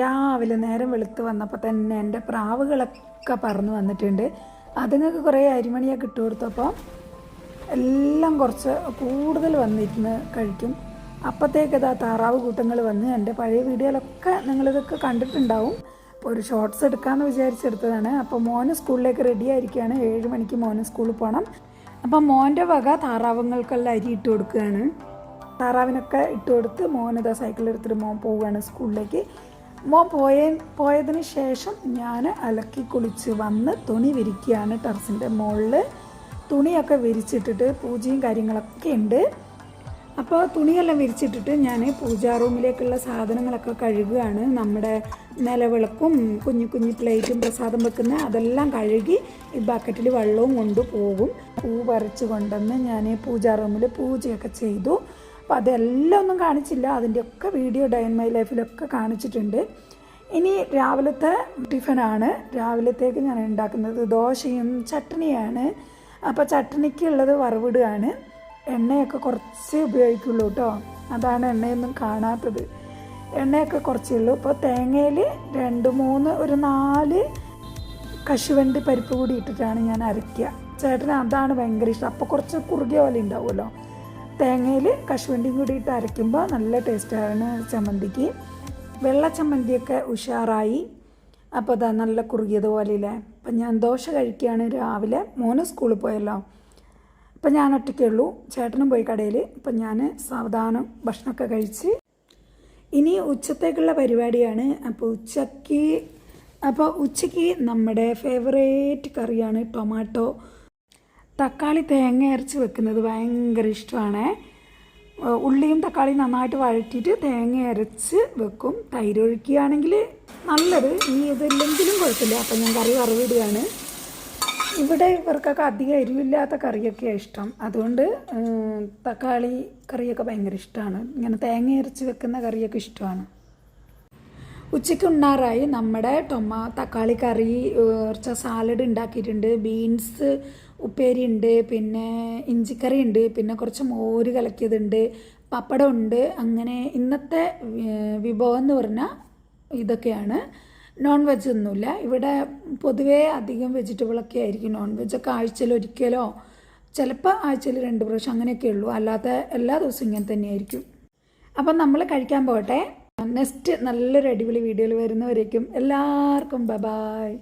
രാവിലെ നേരം വെളുത്ത് വന്നപ്പോൾ തന്നെ എൻ്റെ പ്രാവുകളൊക്കെ പറന്ന് വന്നിട്ടുണ്ട്. അതുങ്ങൾക്ക് കുറേ അരിമണിയൊക്കെ ഇട്ട് കൊടുത്തപ്പോൾ എല്ലാം കുറച്ച് കൂടുതൽ വന്നിരുന്ന് കഴിക്കും. അപ്പോഴത്തേക്ക് ഇതാ താറാവ് കൂട്ടങ്ങൾ വന്ന് എൻ്റെ പഴയ വീഡിയോയിലൊക്കെ നിങ്ങളിതൊക്കെ കണ്ടിട്ടുണ്ടാവും. അപ്പോൾ ഒരു ഷോർട്സ് എടുക്കാമെന്ന് വിചാരിച്ചെടുത്തതാണ്. അപ്പോൾ മോന് സ്കൂളിലേക്ക് റെഡി ആയിരിക്കുകയാണ്. 7 മണിക്ക് മോന് സ്കൂളിൽ പോകണം. അപ്പം മോൻ്റെ വക താറാവുങ്ങൾക്കെല്ലാം അരി ഇട്ട് കൊടുക്കുകയാണ്. താറാവിനൊക്കെ ഇട്ട് കൊടുത്ത് മോനിതാ സൈക്കിളെടുത്തിട്ട് മോൻ പോവുകയാണ് സ്കൂളിലേക്ക്. മോൻ പോയതിന് ശേഷം ഞാൻ അലക്കി കുളിച്ച് വന്ന് തുണി വിരിക്കുകയാണ്. ടെറസിൻ്റെ മുകളിൽ തുണിയൊക്കെ വിരിച്ചിട്ടിട്ട് പൂജയും കാര്യങ്ങളൊക്കെ ഉണ്ട്. അപ്പോൾ തുണിയെല്ലാം വിരിച്ചിട്ടിട്ട് ഞാൻ പൂജാ റൂമിലേക്കുള്ള സാധനങ്ങളൊക്കെ കഴുകുകയാണ്. നമ്മുടെ നിലവിളക്കും കുഞ്ഞു കുഞ്ഞു പ്ലേറ്റും പ്രസാദം വെക്കുന്ന അതെല്ലാം കഴുകി ഈ ബക്കറ്റിൽ വെള്ളവും കൊണ്ടുപോകും. പൂ പറിച്ച് കൊണ്ടുവന്ന് ഞാൻ പൂജാ റൂമിൽ പൂജയൊക്കെ ചെയ്തു. അപ്പോൾ അതെല്ലാം ഒന്നും കാണിച്ചില്ല. അതിൻ്റെയൊക്കെ വീഡിയോ ഡേ ഇൻ മൈ ലൈഫിലൊക്കെ കാണിച്ചിട്ടുണ്ട്. ഇനി രാവിലത്തെ ടിഫിനാണ്. രാവിലത്തേക്ക് ഞാൻ ഉണ്ടാക്കുന്നത് ദോശയും ചട്നിയാണ്. അപ്പോൾ ചട്നിക്കുള്ളത് വറവിടുകയാണ്. എണ്ണയൊക്കെ കുറച്ച് ഉപയോഗിക്കുള്ളൂ കേട്ടോ. അതാണ് എണ്ണയൊന്നും കാണാത്തത്. എണ്ണയൊക്കെ കുറച്ചേ ഉള്ളൂ. ഇപ്പോൾ തേങ്ങയിൽ 4 കശുവണ്ടി പരിപ്പ് കൂടി ഇട്ടിട്ടാണ് ഞാൻ അരയ്ക്കുക. ചേട്ടന് അതാണ് ഭയങ്കര ഇഷ്ടം. അപ്പോൾ കുറച്ച് കുറുകിയ പോലെ ഉണ്ടാവുമല്ലോ. തേങ്ങയിൽ കശുവണ്ടിയും കൂടി ഇട്ട് അരയ്ക്കുമ്പോൾ നല്ല ടേസ്റ്റാണ് ചമ്മന്തിക്ക്. വെള്ള ചമ്മന്തിയൊക്കെ ഉഷാറായി. അപ്പോൾ അതാ നല്ല കുറുകിയതുപോലെയില്ലേ. അപ്പം ഞാൻ ദോശ കഴിക്കുകയാണ് രാവിലെ. മോന് സ്കൂളിൽ പോയല്ലോ. അപ്പം ഞാൻ ഒറ്റയ്ക്കേ ഉള്ളൂ. ചേട്ടനും പോയി കടയിൽ. അപ്പം ഞാൻ സാവധാനം ഭക്ഷണമൊക്കെ കഴിച്ച് ഇനി ഉച്ചത്തേക്കുള്ള പരിപാടിയാണ്. അപ്പോൾ ഉച്ചയ്ക്ക് നമ്മുടെ ഫേവറേറ്റ് കറിയാണ് ടൊമാറ്റോ. തക്കാളി തേങ്ങ അരച്ച് വെക്കുന്നത് ഭയങ്കര ഇഷ്ടമാണ്. ഉള്ളിയും തക്കാളിയും നന്നായിട്ട് വഴറ്റിയിട്ട് തേങ്ങ അരച്ച് വെക്കും. തൈര് ഒഴിക്കുകയാണെങ്കിൽ നല്ലത്. ഇനി ഇതില്ലെങ്കിലും കുഴപ്പമില്ല. അപ്പം ഞാൻ കറി വറവിടുകയാണ്. ഇവിടെ ഇവർക്കൊക്കെ അധികം എരിവില്ലാത്ത കറിയൊക്കെയാണ് ഇഷ്ടം. അതുകൊണ്ട് തക്കാളി കറിയൊക്കെ ഭയങ്കര ഇഷ്ടമാണ്. ഇങ്ങനെ തേങ്ങ അരച്ച് വെക്കുന്ന കറിയൊക്കെ ഇഷ്ടമാണ്. ഉച്ചയ്ക്ക് ഉണ്ണാറായി. നമ്മുടെ തക്കാളി കറി, കുറച്ച് സാലഡ് ഉണ്ടാക്കിയിട്ടുണ്ട്, ബീൻസ് ഉപ്പേരി ഉണ്ട്, പിന്നെ ഇഞ്ചിക്കറി ഉണ്ട്, പിന്നെ കുറച്ച് മോര് കലക്കിയതുണ്ട്, പപ്പടം ഉണ്ട്. അങ്ങനെ ഇന്നത്തെ വിഭവം എന്ന് പറഞ്ഞാൽ ഇതൊക്കെയാണ്. നോൺ വെജ് ഒന്നുമില്ല ഇവിടെ. പൊതുവേ അധികം വെജിറ്റബിളൊക്കെ ആയിരിക്കും. നോൺ വെജൊക്കെ ആഴ്ചയിൽ ഒരിക്കലോ ചിലപ്പോൾ ആഴ്ചയിൽ 2 പ്രാവശ്യം അങ്ങനെയൊക്കെ ഉള്ളൂ. അല്ലാത്ത എല്ലാ ദിവസവും ഇങ്ങനെ തന്നെയായിരിക്കും. അപ്പം നമ്മൾ കഴിക്കാൻ പോകട്ടെ. നെക്സ്റ്റ് നല്ലൊരു അടിപൊളി വീഡിയോയിൽ വരുന്നവരേക്കും എല്ലാവർക്കും ബൈ.